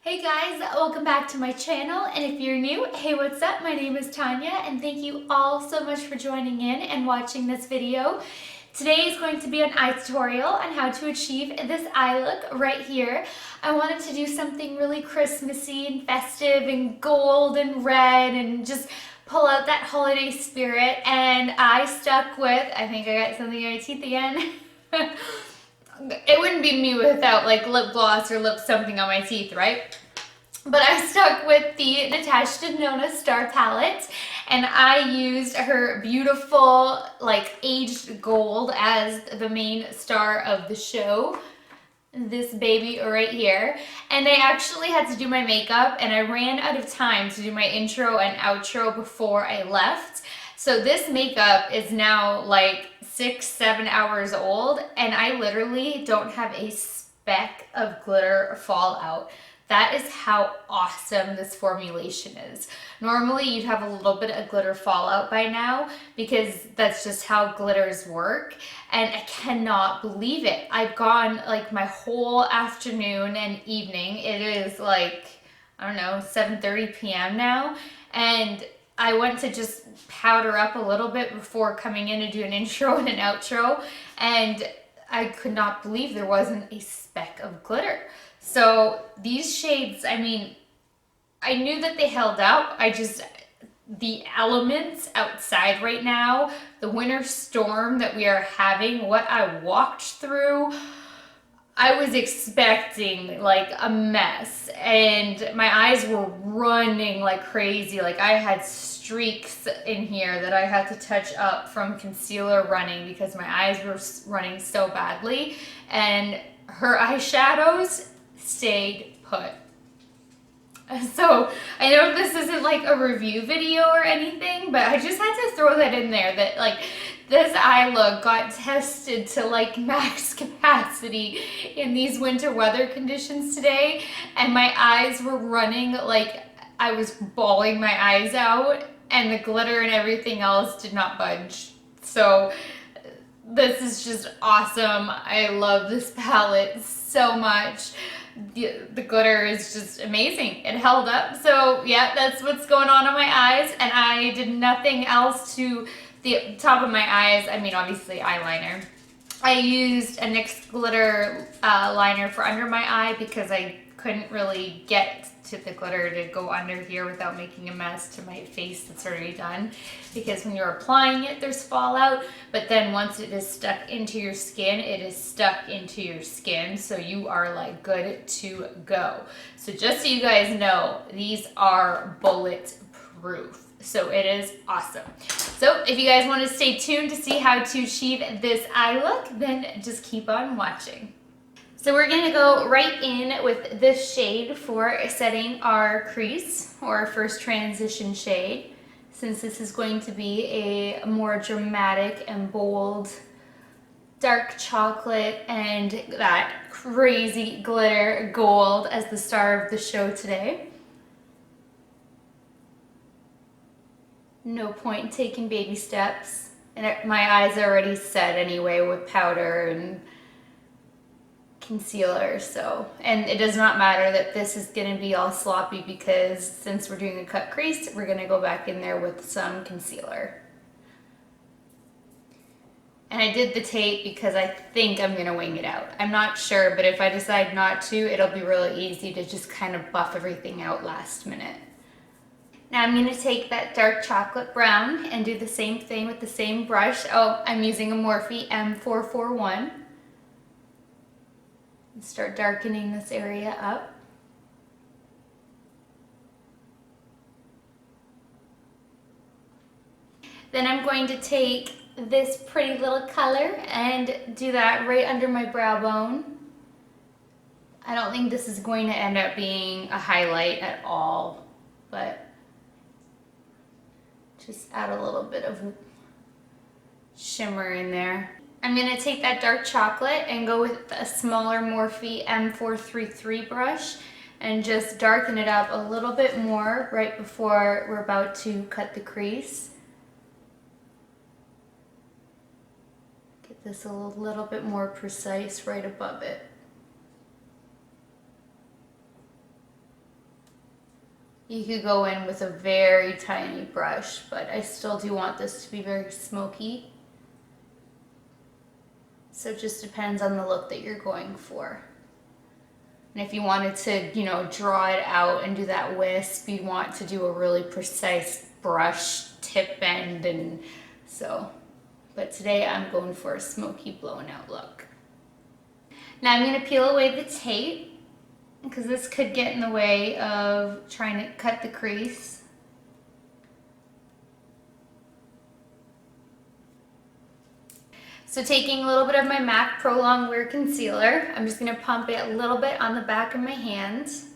Hey guys, welcome back to my channel, and if you're new, hey, what's up? My name is Tanya, and thank you all so much for joining in and watching this video. Today is going to be an eye tutorial on how to achieve this eye look right here. I wanted to do something really Christmassy and festive and gold and red and just pull out that holiday spirit, and I stuck with, I think I got something in my teeth again. It wouldn't be me without like lip gloss or lip something on my teeth, right? But I stuck with the Natasha Denona Star Palette, and I used her beautiful like aged gold as the main star of the show. This baby right here. And I actually had to do my makeup, and I ran out of time to do my intro and outro before I left. So this makeup is now like 6-7 hours old, and I literally don't have a speck of glitter fall out. That is how awesome this formulation is. Normally you'd have a little bit of glitter fallout by now because that's just how glitters work, and I cannot believe it. I've gone like my whole afternoon and evening. It is like, I don't know, 7:30 p.m. now, and I went to just powder up a little bit before coming in to do an intro and an outro, and I could not believe there wasn't a speck of glitter. So these shades, I mean, I knew that they held up. The elements outside right now, the winter storm that we are having, what I walked through, I was expecting like a mess, and my eyes were running like crazy. Like I had streaks in here that I had to touch up from concealer running because my eyes were running so badly, and her eyeshadows stayed put. So I know this isn't like a review video or anything, but I just had to throw that in there, that like this eye look got tested to like max capacity in these winter weather conditions today, and my eyes were running like I was bawling my eyes out, and the glitter and everything else did not budge. So this is just awesome. I love this palette so much. The glitter is just amazing. It held up. So yeah, that's what's going on my eyes, and I did nothing else to the top of my eyes. I mean, obviously eyeliner. I used a NYX glitter liner for under my eye because I couldn't really get to the glitter to go under here without making a mess to my face that's already done, because when you're applying it there's fallout, but then once it is stuck into your skin, it is stuck into your skin, so you are like good to go. So just so you guys know, these are bulletproof. So it is awesome. So if you guys want to stay tuned to see how to achieve this eye look, then just keep on watching. So we're going to go right in with this shade for setting our crease, or our first transition shade, since this is going to be a more dramatic and bold dark chocolate and that crazy glitter gold as the star of the show today. No point in taking baby steps, and my eyes are already set anyway with powder and concealer, so, and it does not matter that this is going to be all sloppy, because since we're doing a cut crease, we're going to go back in there with some concealer. And I did the tape because I think I'm going to wing it out. I'm not sure, but if I decide not to, it'll be really easy to just kind of buff everything out last minute. Now I'm going to take that dark chocolate brown and do the same thing with the same brush. Oh, I'm using a Morphe M441. And start darkening this area up. Then I'm going to take this pretty little color and do that right under my brow bone. I don't think this is going to end up being a highlight at all, but just add a little bit of shimmer in there. I'm going to take that dark chocolate and go with a smaller Morphe M433 brush and just darken it up a little bit more right before we're about to cut the crease. Get this a little bit more precise right above it. You could go in with a very tiny brush, but I still do want this to be very smoky. So it just depends on the look that you're going for. And if you wanted to, you know, draw it out and do that wisp, you'd want to do a really precise brush tip bend, and so. But today I'm going for a smoky blown out look. Now I'm going to peel away the tape, because this could get in the way of trying to cut the crease. So taking a little bit of my MAC Pro Longwear Concealer, I'm just going to pump it a little bit on the back of my hands.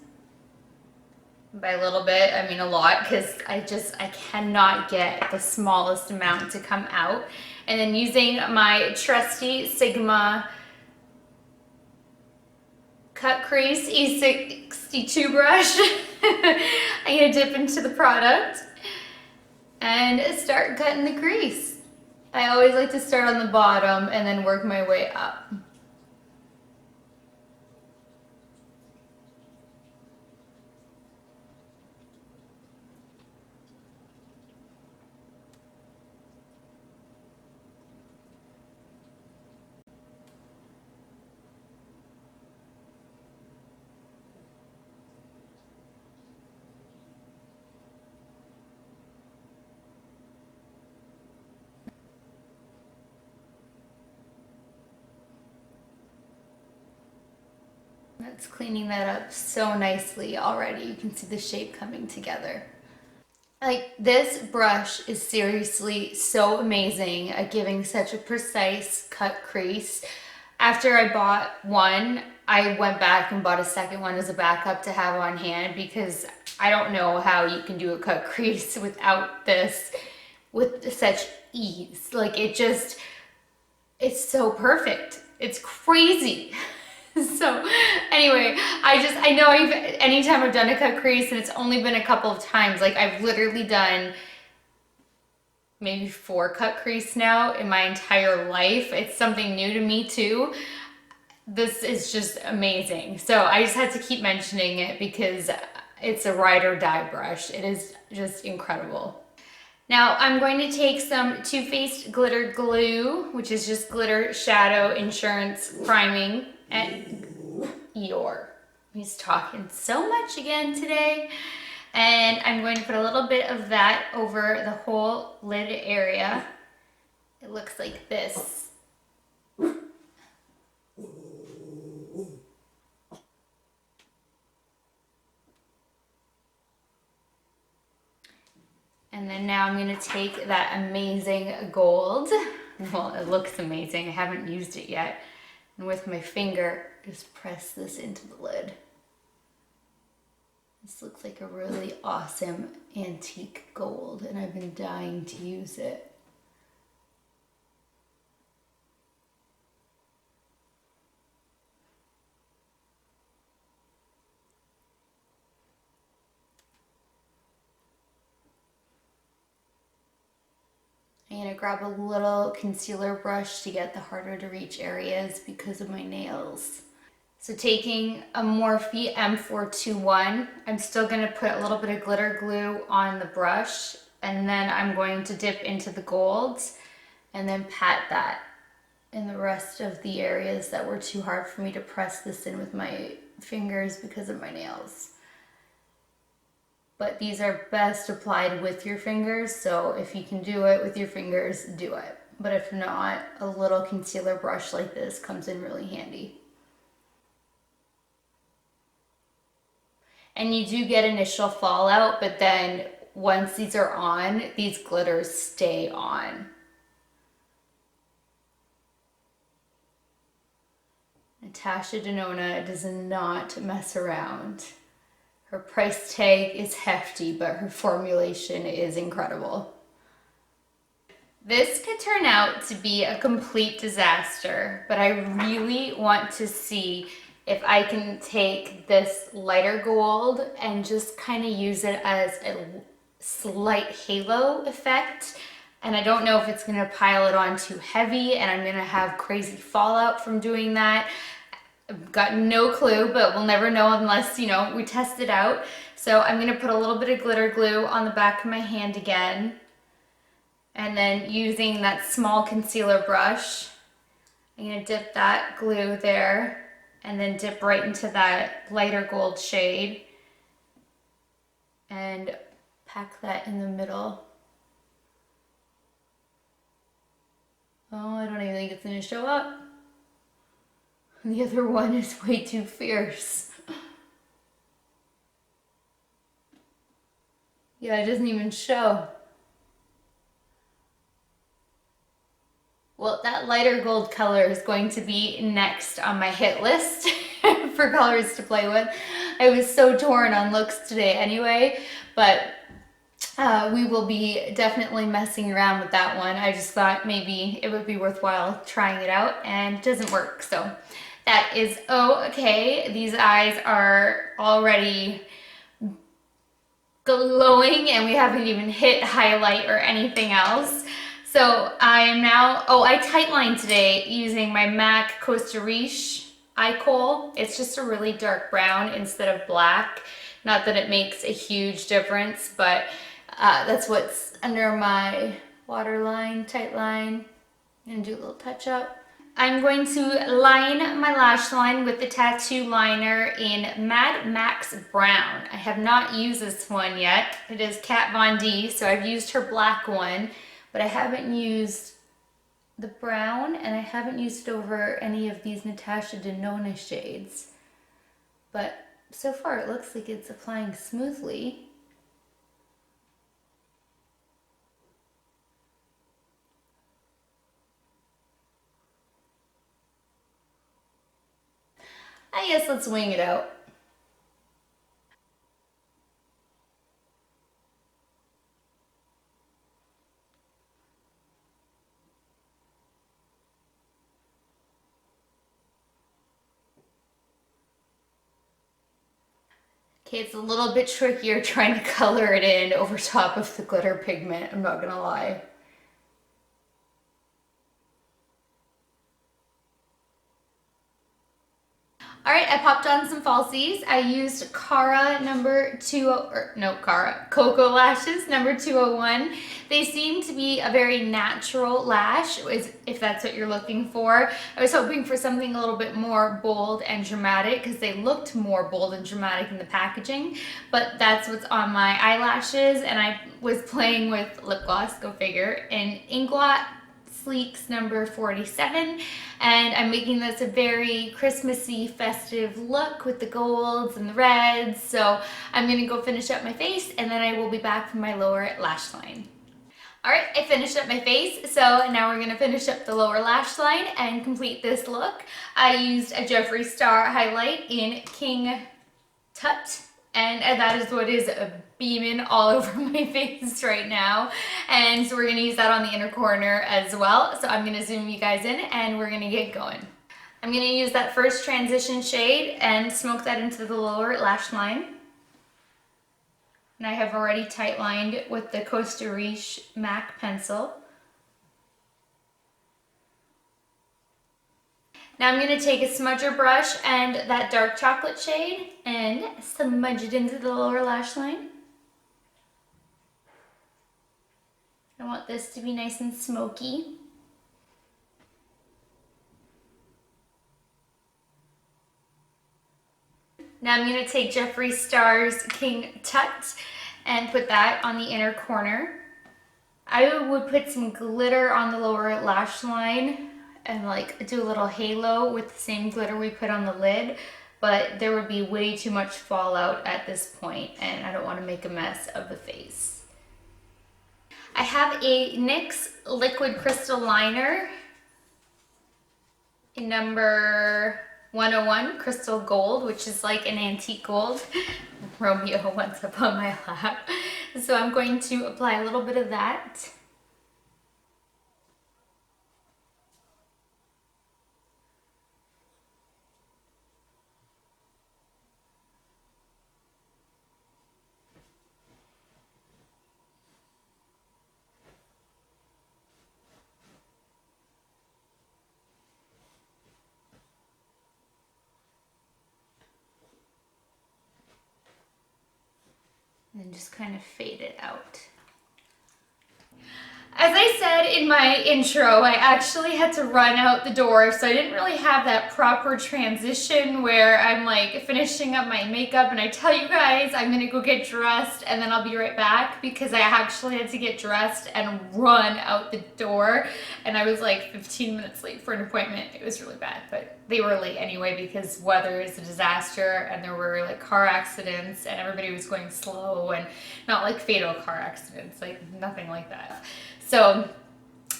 By a little bit, I mean a lot, because I cannot get the smallest amount to come out. And then using my trusty Sigma Cut Crease E62 brush, I'm going to dip into the product and start cutting the crease. I always like to start on the bottom and then work my way up. That's cleaning that up so nicely already. You can see the shape coming together. Like, this brush is seriously so amazing at giving such a precise cut crease. After I bought one, I went back and bought a second one as a backup to have on hand, because I don't know how you can do a cut crease without this with such ease. Like, it's so perfect. It's crazy. So anyway, I know anytime I've done a cut crease, and it's only been a couple of times, like I've literally done maybe 4 cut crease now in my entire life. It's something new to me too. This is just amazing. So I just had to keep mentioning it because it's a ride or die brush. It is just incredible. Now I'm going to take some Too Faced glitter glue, which is just glitter shadow insurance priming. And he's talking so much again today. And I'm going to put a little bit of that over the whole lid area. It looks like this. And then now I'm going to take that amazing gold. Well, it looks amazing. I haven't used it yet. And with my finger, just press this into the lid. This looks like a really awesome antique gold, and I've been dying to use it. I'm going to grab a little concealer brush to get the harder to reach areas because of my nails. So taking a Morphe M421, I'm still going to put a little bit of glitter glue on the brush, and then I'm going to dip into the golds and then pat that in the rest of the areas that were too hard for me to press this in with my fingers because of my nails. But these are best applied with your fingers, so if you can do it with your fingers, do it. But if not, a little concealer brush like this comes in really handy. And you do get initial fallout, but then once these are on, these glitters stay on. Natasha Denona does not mess around. Her price tag is hefty, but her formulation is incredible. This could turn out to be a complete disaster, but I really want to see if I can take this lighter gold and just kind of use it as a slight halo effect. And I don't know if it's gonna pile it on too heavy and I'm gonna have crazy fallout from doing that. I've got no clue, but we'll never know unless, you know, we test it out. So I'm gonna put a little bit of glitter glue on the back of my hand again. And then using that small concealer brush, I'm gonna dip that glue there and then dip right into that lighter gold shade and pack that in the middle. Oh, I don't even think it's gonna show up. The other one is way too fierce. Yeah, it doesn't even show. Well, that lighter gold color is going to be next on my hit list for colors to play with. I was so torn on looks today anyway, but we will be definitely messing around with that one. I just thought maybe it would be worthwhile trying it out, and it doesn't work, so that is okay. These eyes are already glowing and we haven't even hit highlight or anything else. So I am now, I tightlined today using my MAC Costa Riche eye Kohl. It's just a really dark brown instead of black. Not that it makes a huge difference, but that's what's under my waterline, tight line. I'm gonna do a little touch up. I'm going to line my lash line with the tattoo liner in Mad Max Brown. I have not used this one yet. It is Kat Von D, so I've used her black one, but I haven't used the brown, and I haven't used it over any of these Natasha Denona shades. But so far it looks like it's applying smoothly. I guess let's wing it out. Okay, it's a little bit trickier trying to color it in over top of the glitter pigment, I'm not gonna lie. All right, I popped on some falsies. I used Koko Lashes number 201. They seem to be a very natural lash, if that's what you're looking for. I was hoping for something a little bit more bold and dramatic because they looked more bold and dramatic in the packaging, but that's what's on my eyelashes, and I was playing with lip gloss, go figure, in Inglot Sleeks number 47, and I'm making this a very Christmassy, festive look with the golds and the reds. So I'm gonna go finish up my face, and then I will be back for my lower lash line. All right, I finished up my face, so now we're gonna finish up the lower lash line and complete this look. I used a Jeffree Star highlight in King Tut, and that is what is beaming all over my face right now. And so we're gonna use that on the inner corner as well. So I'm gonna zoom you guys in and we're gonna get going. I'm gonna use that first transition shade and smoke that into the lower lash line. And I have already tight lined with the Costa Riche MAC pencil. Now I'm going to take a smudger brush and that dark chocolate shade and smudge it into the lower lash line. I want this to be nice and smoky. Now I'm going to take Jeffree Star's King Tut and put that on the inner corner. I would put some glitter on the lower lash line and like do a little halo with the same glitter we put on the lid, but there would be way too much fallout at this point and I don't want to make a mess of the face. I have a NYX Liquid Crystal Liner in number 101, Crystal Gold, which is like an antique gold. Romeo wants up on my lap. So I'm going to apply a little bit of that. And just kind of fade it out. As I said in my intro, I actually had to run out the door, so I didn't really have that proper transition where I'm like finishing up my makeup and I tell you guys I'm gonna go get dressed and then I'll be right back, because I actually had to get dressed and run out the door, and I was like 15 minutes late for an appointment. It was really bad, but they were late anyway because weather is a disaster and there were like car accidents and everybody was going slow, and not like fatal car accidents, like nothing like that. So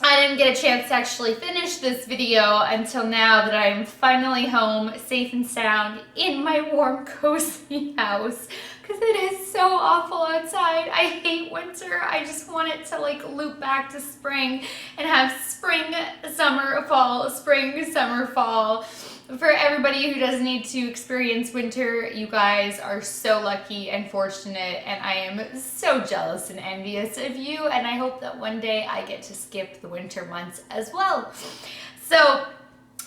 I didn't get a chance to actually finish this video until now that I'm finally home, safe and sound, in my warm, cozy house, because it is so awful outside. I hate winter. I just want it to like loop back to spring and have spring, summer, fall, spring, summer, fall. For everybody who doesn't need to experience winter, you guys are so lucky and fortunate, and I am so jealous and envious of you, and I hope that one day I get to skip the winter months as well. So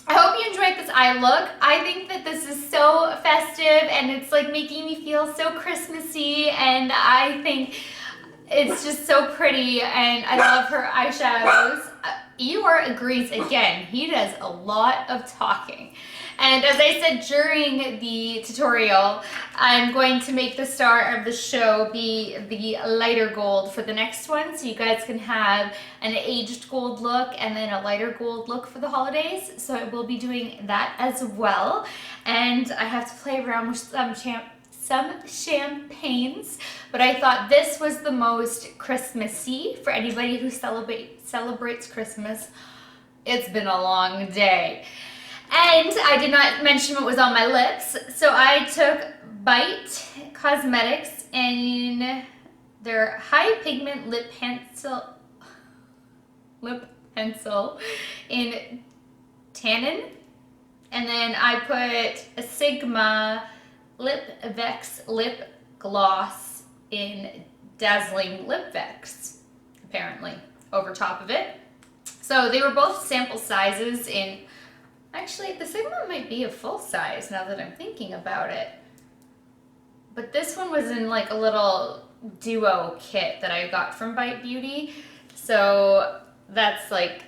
I hope you enjoyed this eye look. I think that this is so festive and it's like making me feel so Christmassy, and I think it's just so pretty, and I love her eyeshadows. Eeyore agrees again. He does a lot of talking. And as I said during the tutorial, I'm going to make the star of the show be the lighter gold for the next one, so you guys can have an aged gold look and then a lighter gold look for the holidays. So I will be doing that as well. And I have to play around with some champagnes, but I thought this was the most Christmassy for anybody who celebrates Christmas. It's been a long day. And I did not mention what was on my lips, so I took Bite Cosmetics in their High Pigment Lip Pencil in Tannin, and then I put a Sigma Lip Vex Lip Gloss in Dazzling Lip Vex, apparently, over top of it. So they were both sample sizes in, actually the Sigma might be a full size now that I'm thinking about it. But this one was in like a little duo kit that I got from Bite Beauty. So that's like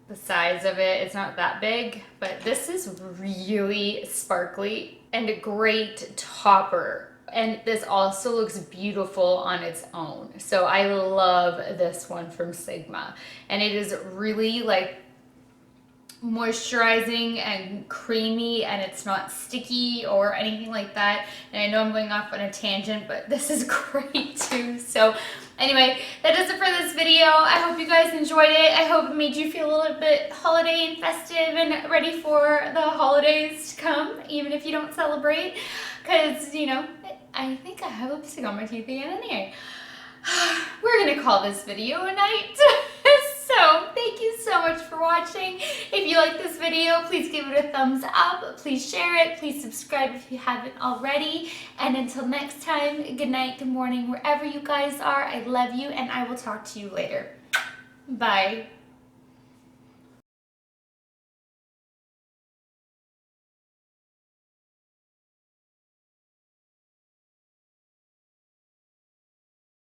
the size of it. It's not that big, but this is really sparkly and a great topper. And this also looks beautiful on its own. So I love this one from Sigma. And it is really like moisturizing and creamy, and it's not sticky or anything like that. And I know I'm going off on a tangent, but this is great too. So anyway, that does it for this video. I hope you guys enjoyed it. I hope it made you feel a little bit holiday and festive and ready for the holidays to come, even if you don't celebrate, because, you know, I think I have lipstick on my teeth again anyway. We're gonna call this video a night. So thank you so much for watching. If you like this video, please give it a thumbs up. Please share it. Please subscribe if you haven't already. And until next time, good night, good morning, wherever you guys are. I love you, and I will talk to you later. Bye.